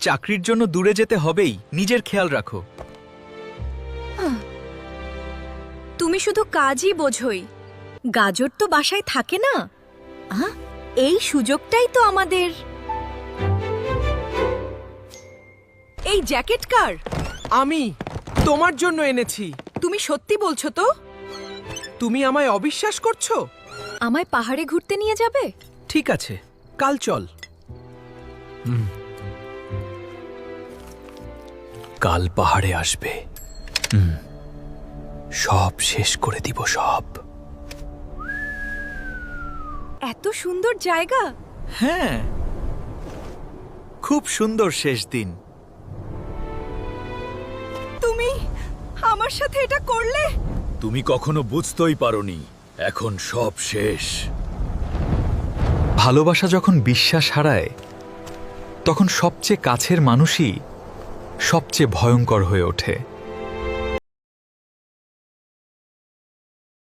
চাকরির জন্য দূরে যেতে হবেই, নিজের খেয়াল রাখো। তুমি শুধু কাজই বোঝোই, গাজর তো বাসায় থাকে না। এই সুযোগটাই তো আমাদের। এই জ্যাকেট কার? আমি তোমার জন্য এনেছি। তুমি সত্যি বলছো তো? তুমি আমায় অবিশ্বাস করছো? আমায় পাহাড়ে ঘুরতে নিয়ে যাবে? ঠিক আছে, কাল চল। কাল পাহাড়ে আসবে, সব শেষ করে দিব সব। এত সুন্দর জায়গা। হ্যাঁ, খুব সুন্দর শেষ দিন। তুমি আমার সাথে এটা করলে? তুমি কখনো বুঝতেই পারোনি, এখন সব শেষ। ভালোবাসা যখন বিশ্বাস হারায়, তখন সবচেয়ে কাছের মানুষই সবচেয়ে ভয়ঙ্কর হয়ে ওঠে।